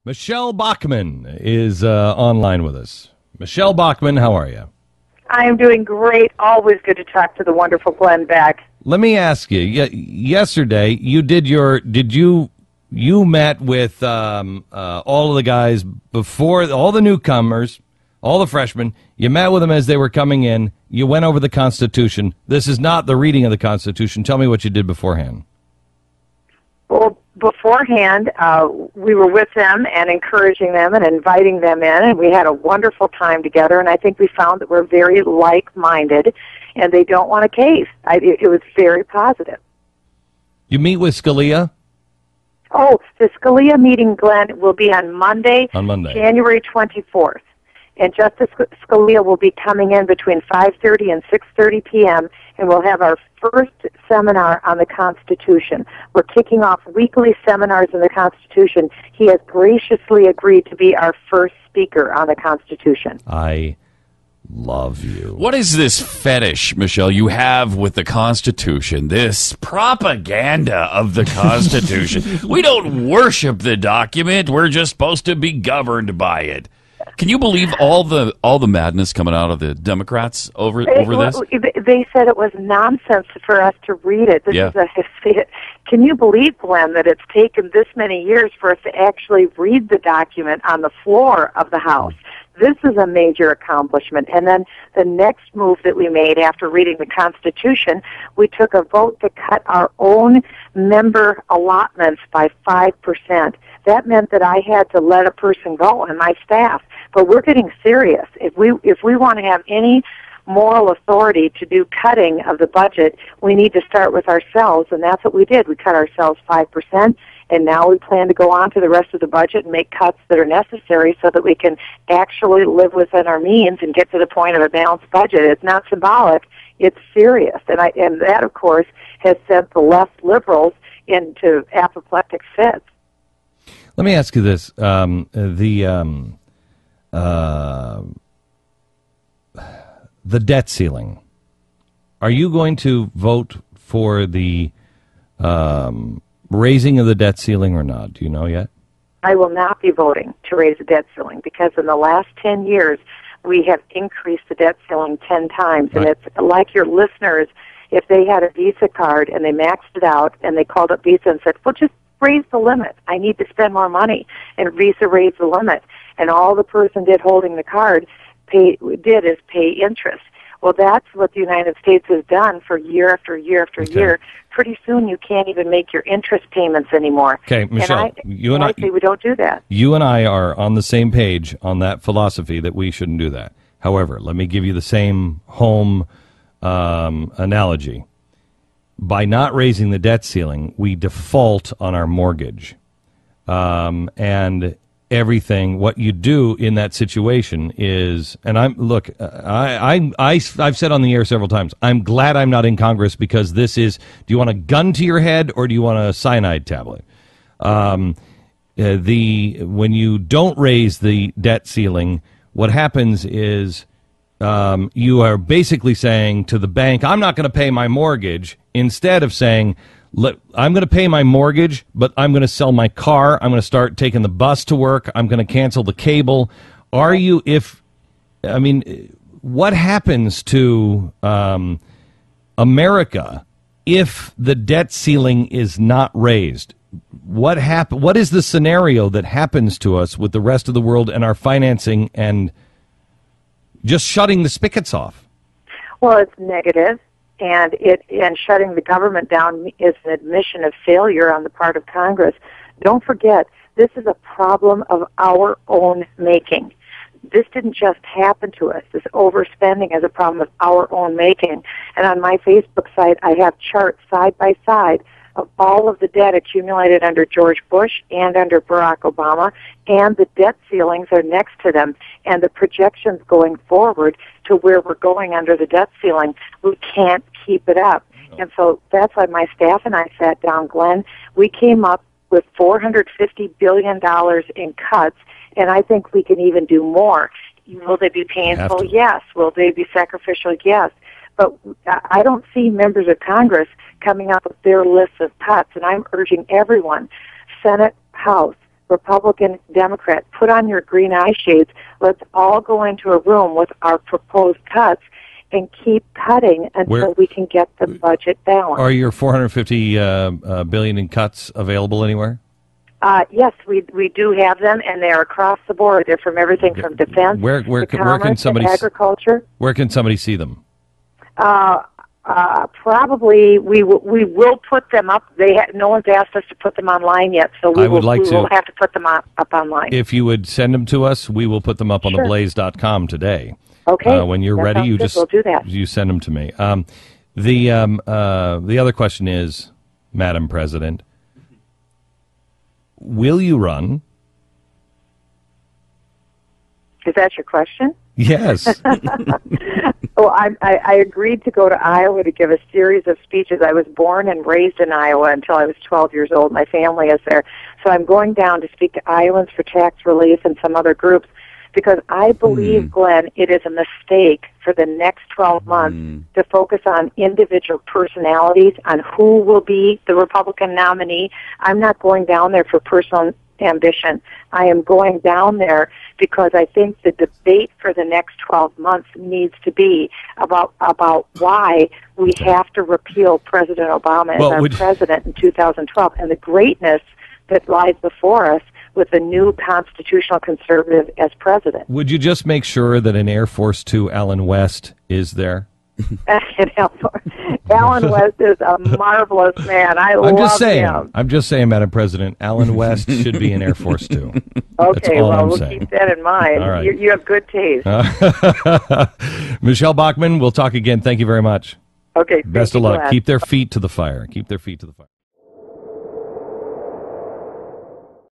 Michelle Bachman is online with us. Michelle Bachman, how are you? I am doing great. Always good to talk to the wonderful Glenn Beck. Let me ask you. Yesterday, you met with all of the guys before, all the newcomers, all the freshmen. You met with them as they were coming in. You went over the Constitution. This is not the reading of the Constitution. Tell me what you did beforehand. Well, beforehand, we were with them and encouraging them and inviting them in, and we had a wonderful time together, and I think we found that we're very like-minded, and they don't want a case. It was very positive. You meet with Scalia? Oh, the Scalia meeting, Glenn, will be on Monday, January 24th. And Justice Scalia will be coming in between 5:30 and 6:30 p.m., and we'll have our first seminar on the Constitution. We're kicking off weekly seminars on the Constitution. He has graciously agreed to be our first speaker on the Constitution. I love you. What is this fetish, Michelle, you have with the Constitution? This propaganda of the Constitution. We don't worship the document. We're just supposed to be governed by it. Can you believe all the madness coming out of the Democrats over this? They said it was nonsense for us to read it. Can you believe, Glenn, that it's taken this many years for us to actually read the document on the floor of the House? This is a major accomplishment. And then the next move that we made after reading the Constitution, we took a vote to cut our own member allotments by 5%. That meant that I had to let a person go and my staff. But we're getting serious. If we want to have any moral authority to do cutting of the budget, we need to start with ourselves, and that's what we did. We cut ourselves 5%, and now we plan to go on to the rest of the budget and make cuts that are necessary so that we can actually live within our means and get to the point of a balanced budget. It's not symbolic. It's serious. And that, of course, has sent the left liberals into apoplectic fits. Let me ask you this. The debt ceiling. Are you going to vote for the raising of the debt ceiling or not? Do you know yet? I will not be voting to raise the debt ceiling because in the last 10 years, we have increased the debt ceiling 10 times. Right. And it's like your listeners, if they had a Visa card and they maxed it out and they called up Visa and said, well, just raise the limit. I need to spend more money. And Visa raised the limit. And all the person did holding the card is pay interest. Well, that's what the United States has done for year after year after year. Pretty soon you can't even make your interest payments anymore. Okay, Michelle, and I say we don't do that. You and I are on the same page on that philosophy that we shouldn't do that. However, let me give you the same home analogy. By not raising the debt ceiling, we default on our mortgage. And everything, what you do in that situation is, and I've said on the air several times, I'm glad I'm not in Congress because this is, do you want a gun to your head or do you want a cyanide tablet? When you don't raise the debt ceiling, what happens is you are basically saying to the bank, I'm not going to pay my mortgage, instead of saying, I'm going to pay my mortgage, but I'm going to sell my car. I'm going to start taking the bus to work. I'm going to cancel the cable. What happens to America if the debt ceiling is not raised? What is the scenario that happens to us with the rest of the world and our financing and just shutting the spigots off? Well, it's negative. And shutting the government down is an admission of failure on the part of Congress. Don't forget, this is a problem of our own making. This didn't just happen to us. This overspending is a problem of our own making. And on my Facebook site, I have charts side by side of all of the debt accumulated under George Bush and under Barack Obama, and the debt ceilings are next to them, and the projections going forward to where we're going under the debt ceiling. We can't keep it up. And so that's why my staff and I sat down, Glenn. We came up with $450 billion in cuts, and I think we can even do more. Will they be painful? Yes. Will they be sacrificial? Yes. But I don't see members of Congress coming up with their lists of cuts, and I'm urging everyone, Senate, House, Republican, Democrat, put on your green eye shades. Let's all go into a room with our proposed cuts and keep cutting until we can get the budget balanced. Are your $450 billion in cuts available anywhere? Yes, we do have them, and they are across the board. They're from everything from defense where can somebody agriculture. Where can somebody see them? Probably we will put them up. No one's asked us to put them online yet, so we will have to put them up online. If you would send them to us, we will put them up on theblaze.com today. Okay. When you're ready, we'll do that. You send them to me. The other question is, Madam President, will you run? Is that your question? Yes. Well, I agreed to go to Iowa to give a series of speeches. I was born and raised in Iowa until I was 12 years old. My family is there. So I'm going down to speak to Iowans for tax relief and some other groups because I believe, Glenn, it is a mistake for the next 12 months to focus on individual personalities, on who will be the Republican nominee. I'm not going down there for personal ambition. I am going down there because I think the debate for the next 12 months needs to be about why we have to repeal President Obama as our president in 2012 and the greatness that lies before us with a new constitutional conservative as president. Would you just make sure that in Air Force Two, Alan West is there? Alan West is a marvelous man. I'm just saying, Madam President, Alan West should be in Air Force Two. Okay, well, we'll keep that in mind. All right. You have good taste. Michelle Bachmann, we'll talk again. Thank you very much. Okay. Best of luck. Keep their feet to the fire. Keep their feet to the fire.